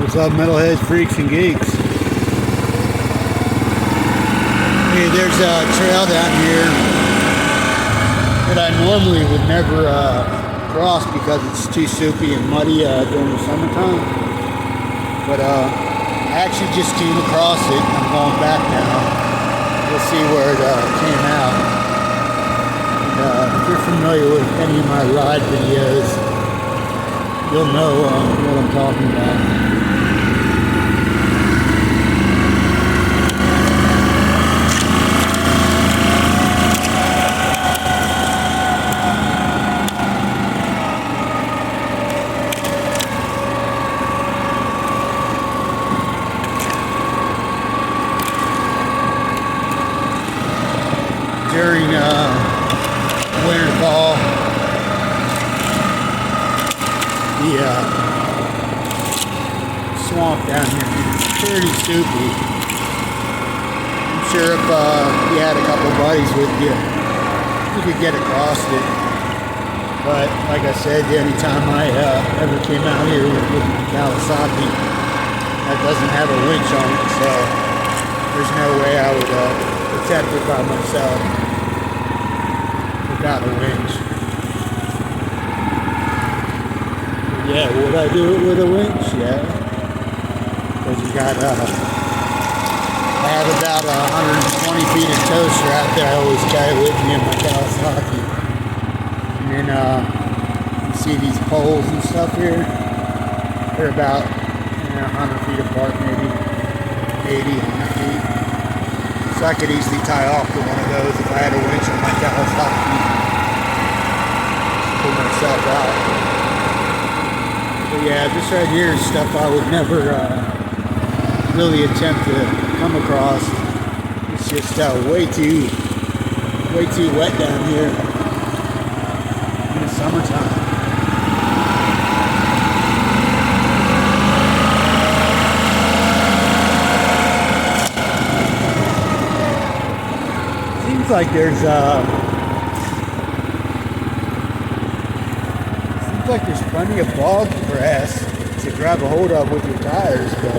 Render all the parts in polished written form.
What's up, metalheads, freaks, and geeks? Hey, there's a trail down here that I normally would never cross because it's too soupy and muddy during the summertime. But I actually just came across it. I'm going back now. We'll see where it came out. And, if you're familiar with any of my ride videos, you'll know what I'm talking about. During winter fall, the swamp down here is pretty soupy. I'm sure if you had a couple buddies with you, you could get across it. But like I said, anytime I ever came out here with my Kawasaki, that doesn't have a winch on it, so there's no way I would attempt it by myself. Without a winch. Yeah, would I do it with a winch? Yeah. Because you got, I have about 120 feet of tow strap that I always carry with me in my Kawasaki. And then, you see these poles and stuff here? They're about 100 feet apart, maybe 80, 100 feet. So I could easily tie off to one of those if I had a winch on my Kawasaki. Pull myself out. But yeah, this right here is stuff I would never really attempt to come across. It's just way too wet down here in the summertime. Seems like there's plenty of bog grass to grab a hold of with your tires, but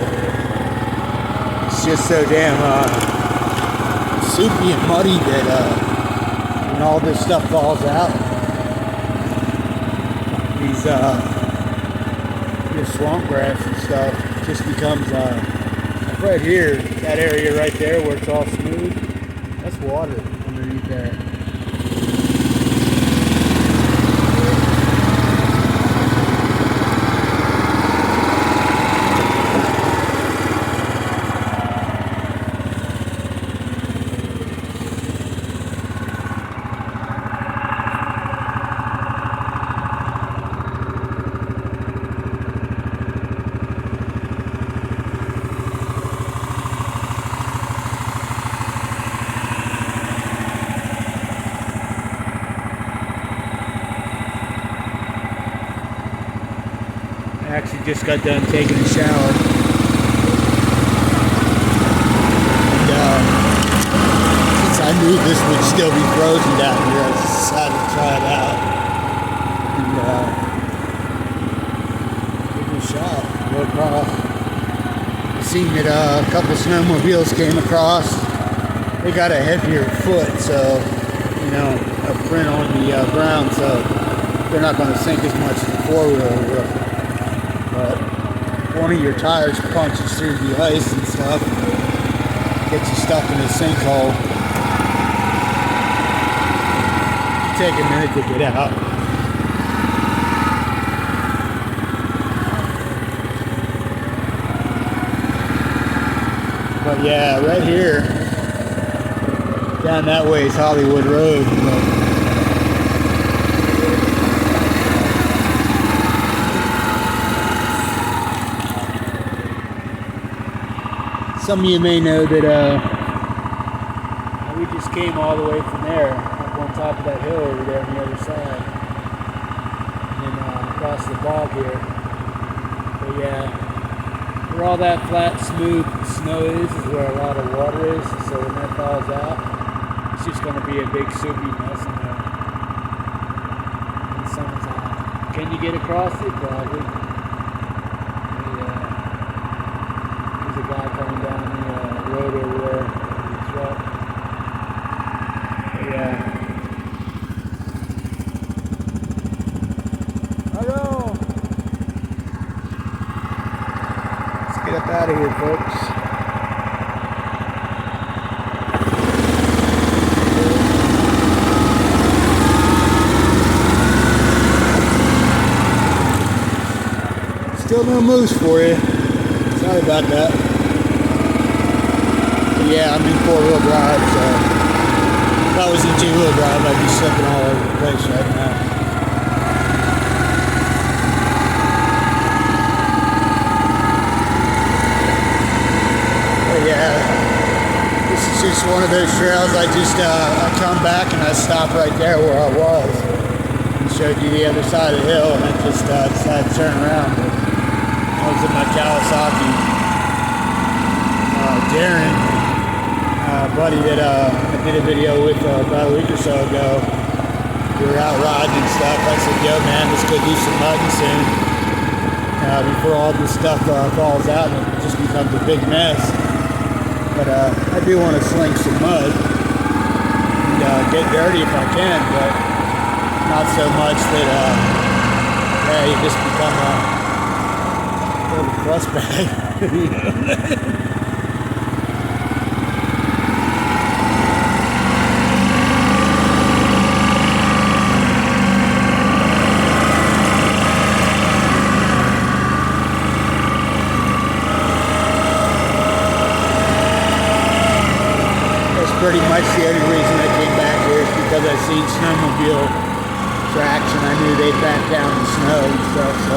it's just so damn soupy and muddy that when all this stuff falls out, these this swamp grass and stuff just becomes right here, that area right there where it's all smooth. That's water underneath there. I actually just got done taking a shower. And since I knew this would still be frozen down here, I just decided to try it out. And give it a shot. Go across. I seen that a couple snowmobiles came across. They got a heavier foot, so, you know, a print on the ground, so they're not going to sink as much as the four-wheeler will. But one of your tires punches through the ice and stuff, gets you stuck in a sinkhole. Take a minute to get out. But yeah, right here, down that way is Hollywood Road. Some of you may know that we just came all the way from there, up on top of that hill over there on the other side, and then across the bog here. But yeah, where all that flat, smooth snow is where a lot of water is, so when that thaws out, it's just going to be a big soupy mess in there in the summertime. Can you get across it? Probably. Yeah. get up out of here, folks. Still no moose for you. Sorry about that. But yeah, I'm in 4-wheel drive, so if I was in 2-wheel drive, I'd be slipping all over the place right now. But yeah, this is just one of those trails. I come back and I stop right there where I was and showed you the other side of the hill, and I just decided to turn around. But I was in my Kawasaki. Darren, buddy that I did a video with about a week or so ago. We were out riding and stuff. I said, yo man, let's go do some mudding soon. Before all this stuff falls out and it just becomes a big mess. But I do want to sling some mud and get dirty if I can, but not so much that yeah, you just become a plus bag. Pretty much the only reason I came back here is because I seen snowmobile tracks and I knew they'd back down the snow and stuff, so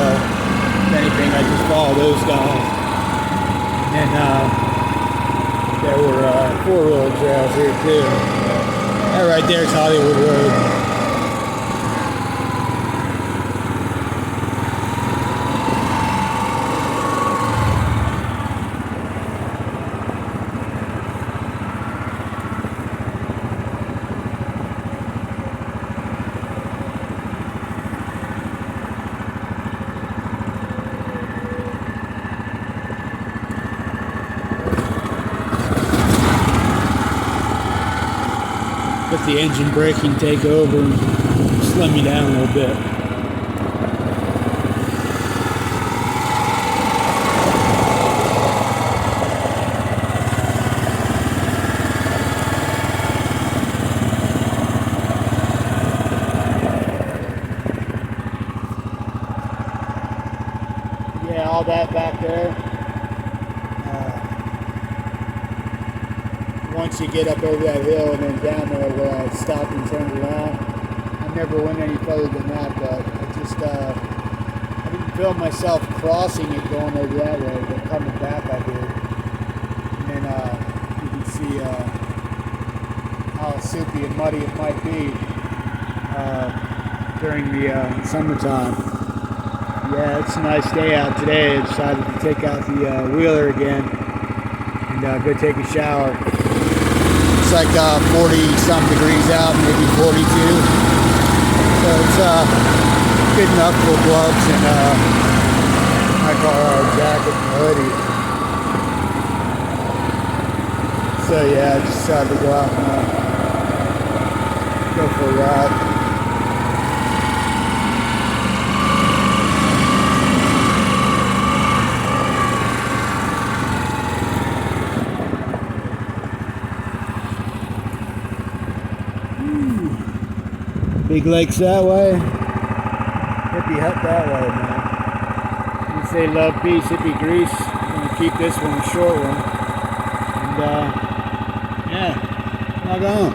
if anything I just followed those guys. And there were 4-wheel trails here too. That right there is Hollywood Road. Let the engine braking take over and slim me down a little bit. Yeah, all that back there. Once you get up over that hill and then down there where I stopped and turned around, I never went any further than that, but I didn't feel myself crossing it going over that way, but coming back I did. And then you can see how soupy and muddy it might be during the summertime. Yeah, it's a nice day out today. I decided to take out the wheeler again and go take a shower. It's like 40-some degrees out, maybe 42. So it's good enough for gloves and my car jacket and hoodie. So yeah, I just decided to go out and go for a ride. Big lakes that way, hippie hut that way, man. You say love, peace, hippie grease. I'm gonna keep this one a short one. And yeah, log on.